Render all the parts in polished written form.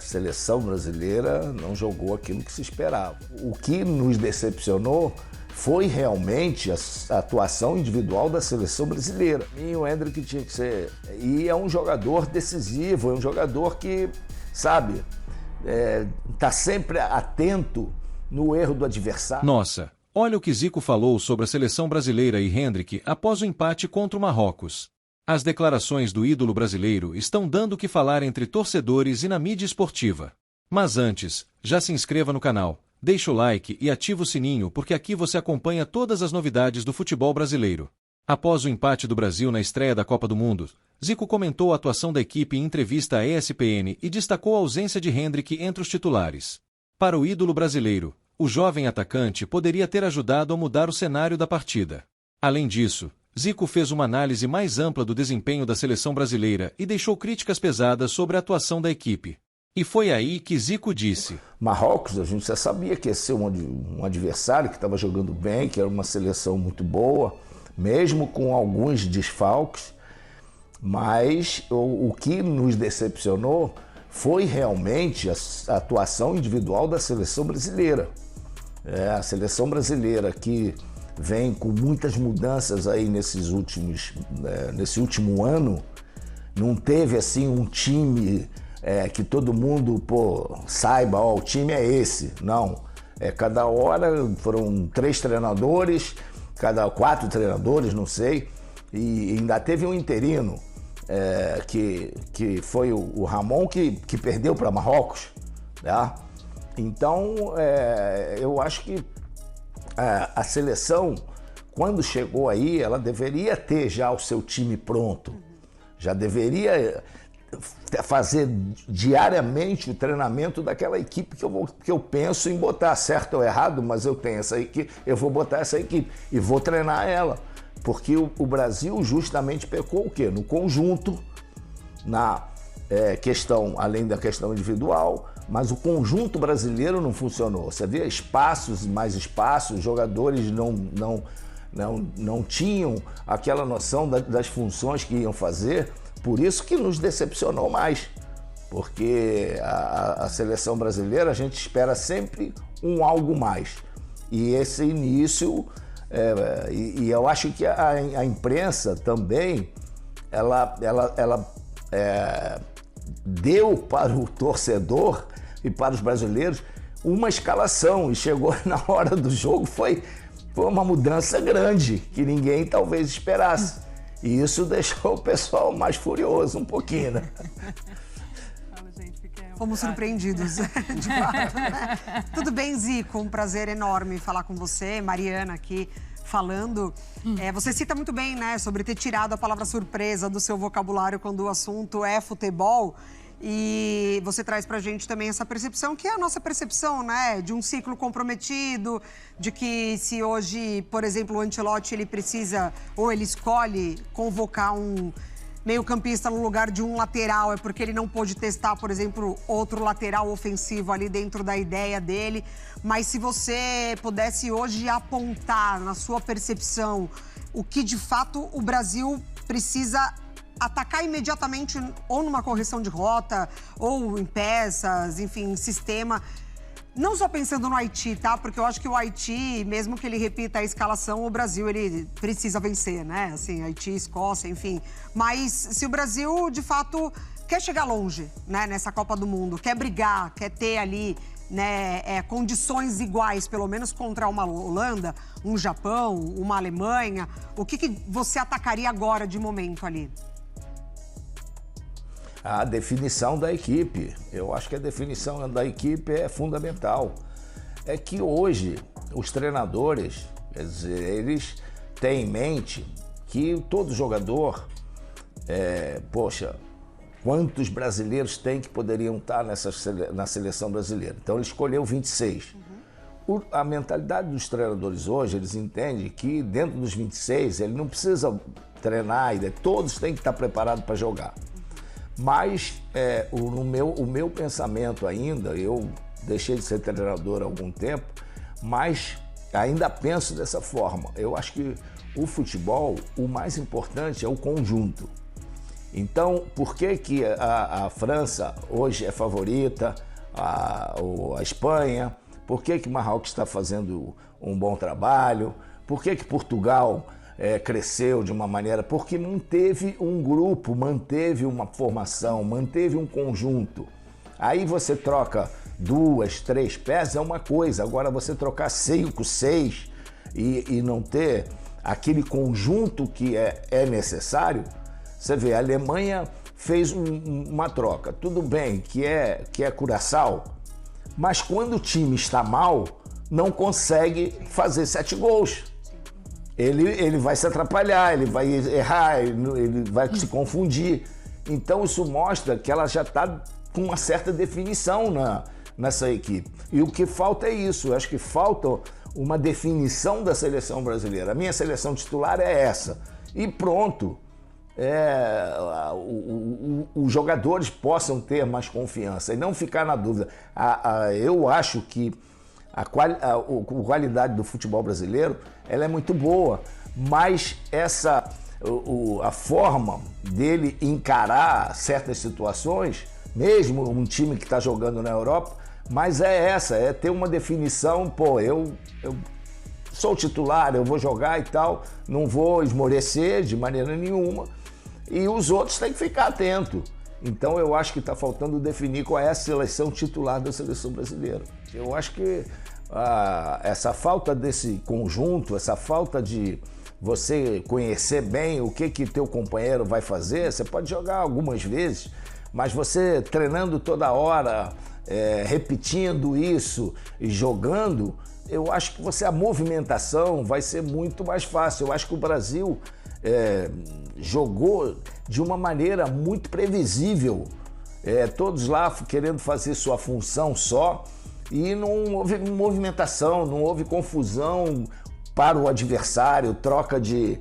A seleção brasileira não jogou aquilo que se esperava. O que nos decepcionou foi realmente a atuação individual da seleção brasileira. E o Hendrick tinha que ser... E é um jogador decisivo, é um jogador que, sabe, tá sempre atento no erro do adversário. Nossa, olha o que Zico falou sobre a seleção brasileira e Hendrick após o empate contra o Marrocos. As declarações do ídolo brasileiro estão dando o que falar entre torcedores e na mídia esportiva. Mas antes, já se inscreva no canal, deixa o like e ativa o sininho porque aqui você acompanha todas as novidades do futebol brasileiro. Após o empate do Brasil na estreia da Copa do Mundo, Zico comentou a atuação da equipe em entrevista à ESPN e destacou a ausência de Hendrick entre os titulares. Para o ídolo brasileiro, o jovem atacante poderia ter ajudado a mudar o cenário da partida. Além disso, Zico fez uma análise mais ampla do desempenho da seleção brasileira e deixou críticas pesadas sobre a atuação da equipe. E foi aí que Zico disse: Marrocos, a gente já sabia que ia ser um adversário que estava jogando bem, que era uma seleção muito boa, mesmo com alguns desfalques, mas o que nos decepcionou foi realmente a atuação individual da seleção brasileira. A seleção brasileira que vem com muitas mudanças aí nesse último ano, não teve assim um time que todo mundo saiba, o time é esse. Não, cada hora foram 3 treinadores, 4 treinadores, não sei, e ainda teve um interino, que foi o Ramon, que perdeu para Marrocos, tá? Então, eu acho que a seleção, quando chegou aí, ela deveria ter já o seu time pronto. Já deveria fazer diariamente o treinamento daquela equipe que eu penso em botar, certo ou errado, mas eu tenho essa equipe, eu vou botar essa equipe e vou treinar ela. Porque o Brasil justamente pecou o quê? No conjunto, na questão, além da questão individual, mas o conjunto brasileiro não funcionou. Você vê mais espaços, jogadores não tinham aquela noção das funções que iam fazer, por isso que nos decepcionou mais. Porque a seleção brasileira, a gente espera sempre algo mais. E esse início, e eu acho que a imprensa também, ela deu para o torcedor e para os brasileiros uma escalação, e chegou na hora do jogo, foi uma mudança grande, que ninguém talvez esperasse. E isso deixou o pessoal mais furioso um pouquinho, né? Fomos surpreendidos, de fato, né? Tudo bem, Zico? Um prazer enorme falar com você. Mariana aqui falando. Você cita muito bem, né, sobre ter tirado a palavra surpresa do seu vocabulário quando o assunto é futebol. E você traz pra gente também essa percepção, que é a nossa percepção, né? De um ciclo comprometido, de que se hoje, por exemplo, o Ancelotti, ele precisa, ou ele escolhe convocar um meio-campista no lugar de um lateral, é porque ele não pôde testar, por exemplo, outro lateral ofensivo ali dentro da ideia dele. Mas se você pudesse hoje apontar, na sua percepção, o que de fato o Brasil precisa atacar imediatamente, ou numa correção de rota, ou em peças, enfim, sistema. Não só pensando no Haiti, tá? Porque eu acho que o Haiti, mesmo que ele repita a escalação, o Brasil, ele precisa vencer, né? Assim, Haiti, Escócia, enfim. Mas se o Brasil, de fato, quer chegar longe, né, nessa Copa do Mundo, quer brigar, quer ter ali, né, condições iguais, pelo menos contra uma Holanda, um Japão, uma Alemanha, o que você atacaria agora de momento ali? A definição da equipe. Eu acho que a definição da equipe é fundamental. É que hoje os treinadores, quer dizer, eles têm em mente que todo jogador, quantos brasileiros tem que poderiam estar na seleção brasileira? Então ele escolheu 26. A mentalidade dos treinadores hoje, eles entendem que dentro dos 26 ele não precisa treinar, todos têm que estar preparados para jogar. Mas o meu pensamento ainda, eu deixei de ser treinador há algum tempo, mas ainda penso dessa forma. Eu acho que o futebol, o mais importante é o conjunto. Então, por que a França hoje é favorita, a Espanha? Por que Marrocos está fazendo um bom trabalho? Por que Portugal cresceu de uma maneira? Porque manteve um grupo, manteve uma formação, manteve um conjunto. Aí você troca 2, 3 peças é uma coisa, agora você trocar 5, 6 e não ter aquele conjunto que é necessário. Você vê, a Alemanha fez uma troca, tudo bem que é Curaçao, mas quando o time está mal, não consegue fazer 7 gols. Ele vai se atrapalhar, ele vai errar, ele vai se confundir. Então isso mostra que ela já está com uma certa definição nessa equipe. E o que falta é isso, eu acho que falta uma definição da seleção brasileira. A minha seleção titular é essa. E pronto. Os jogadores possam ter mais confiança e não ficar na dúvida. Eu acho que a qualidade do futebol brasileiro ela é muito boa, mas a forma dele encarar certas situações, mesmo um time que está jogando na Europa, mas é ter uma definição, pô, eu sou titular, eu vou jogar e tal, não vou esmorecer de maneira nenhuma, e os outros têm que ficar atentos. Então eu acho que está faltando definir qual é a seleção titular da seleção brasileira. Eu acho que essa falta desse conjunto, essa falta de você conhecer bem o que teu companheiro vai fazer, você pode jogar algumas vezes, mas você treinando toda hora, repetindo isso e jogando, eu acho que a movimentação vai ser muito mais fácil. Eu acho que o Brasil jogou de uma maneira muito previsível, todos lá querendo fazer sua função só, e não houve movimentação, não houve confusão para o adversário, troca de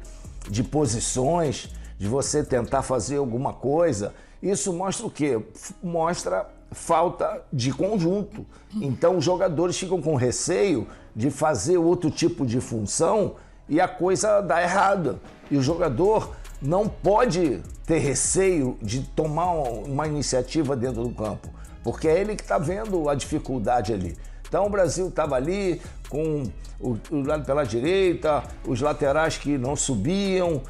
posições, de você tentar fazer alguma coisa. Isso mostra o quê? Mostra falta de conjunto. Então os jogadores ficam com receio de fazer outro tipo de função e a coisa dá errado. E o jogador não pode ter receio de tomar uma iniciativa dentro do campo, porque é ele que está vendo a dificuldade ali. Então o Brasil estava ali com o lado pela direita, os laterais que não subiam,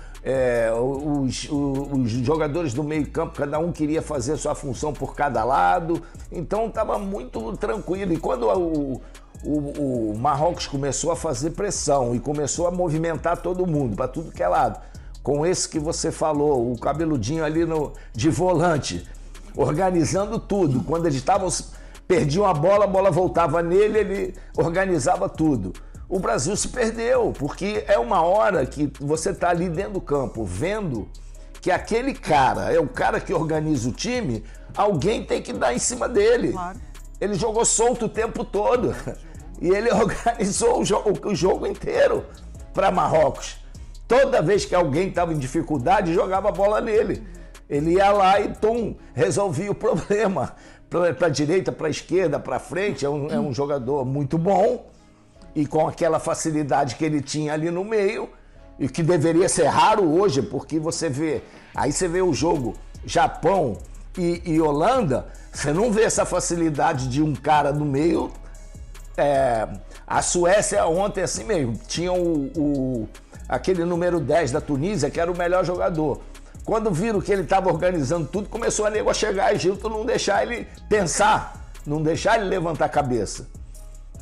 os jogadores do meio campo, cada um queria fazer sua função por cada lado, então estava muito tranquilo. E quando o Marrocos começou a fazer pressão e começou a movimentar todo mundo, para tudo que é lado, com esse que você falou, o cabeludinho ali de volante, organizando tudo, quando eles perdiam a bola voltava nele, ele organizava tudo. O Brasil se perdeu, porque é uma hora que você está ali dentro do campo, vendo que aquele cara é o cara que organiza o time, alguém tem que dar em cima dele. Claro. Ele jogou solto o tempo todo e ele organizou o jogo inteiro para Marrocos. Toda vez que alguém estava em dificuldade, jogava a bola nele. Ele ia lá e, resolvia o problema. Para a direita, para a esquerda, para frente, é um jogador muito bom e com aquela facilidade que ele tinha ali no meio e que deveria ser raro hoje, porque você vê o jogo Japão e Holanda, você não vê essa facilidade de um cara no meio. A Suécia ontem assim mesmo, tinha aquele número 10 da Tunísia, que era o melhor jogador. Quando viram que ele estava organizando tudo, começou a nego a chegar e Gilton não deixar ele pensar, não deixar ele levantar a cabeça.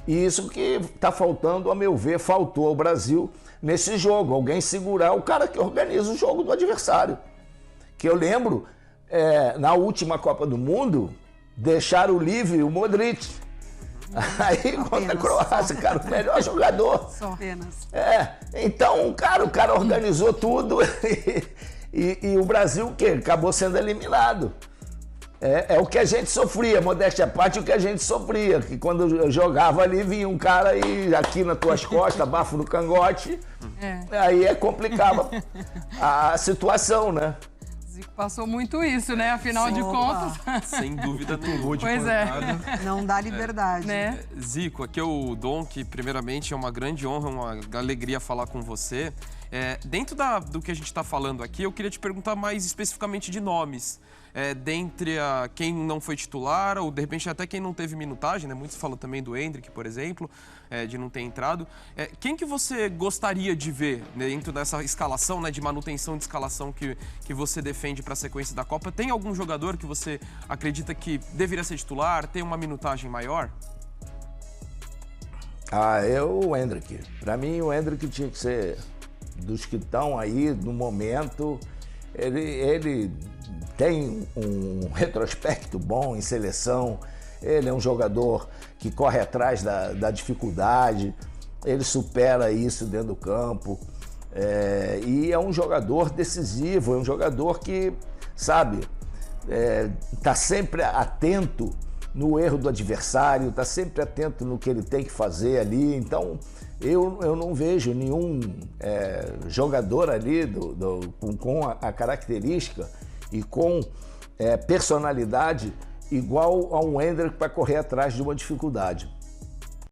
E isso que está faltando, a meu ver, faltou ao Brasil nesse jogo. Alguém segurar o cara que organiza o jogo do adversário. Que eu lembro, na última Copa do Mundo, deixaram livre o Modric. Aí contra a Croácia, cara, o melhor jogador. Só apenas. Então, o cara organizou tudo e o Brasil que acabou sendo eliminado. É o que a gente sofria, modéstia à parte, o que a gente sofria. Que quando eu jogava ali, vinha um cara e aqui nas tuas costas, bafo no cangote. Aí complicava a situação, né? Zico passou muito isso, né? Afinal de contas. Sem dúvida nenhuma. Pois não dá liberdade. Né? Zico, aqui é o Dom, que primeiramente é uma grande honra, uma alegria falar com você. Dentro do que a gente está falando aqui, eu queria te perguntar mais especificamente de nomes. Dentre quem não foi titular, ou de repente até quem não teve minutagem, né? Muitos falam também do Endrick, por exemplo, de não ter entrado. Quem que você gostaria de ver, né, dentro dessa escalação, né, de manutenção de escalação que você defende para a sequência da Copa? Tem algum jogador que você acredita que deveria ser titular, tem uma minutagem maior? O Endrick. Para mim, o Endrick tinha que ser dos que estão aí no momento. Ele tem um retrospecto bom em seleção, ele é um jogador que corre atrás da dificuldade, ele supera isso dentro do campo, e é um jogador decisivo, é um jogador que, sabe, está sempre atento no erro do adversário, está sempre atento no que ele tem que fazer ali. Então, eu não vejo nenhum jogador ali com a característica e com personalidade igual a um Endrick para correr atrás de uma dificuldade.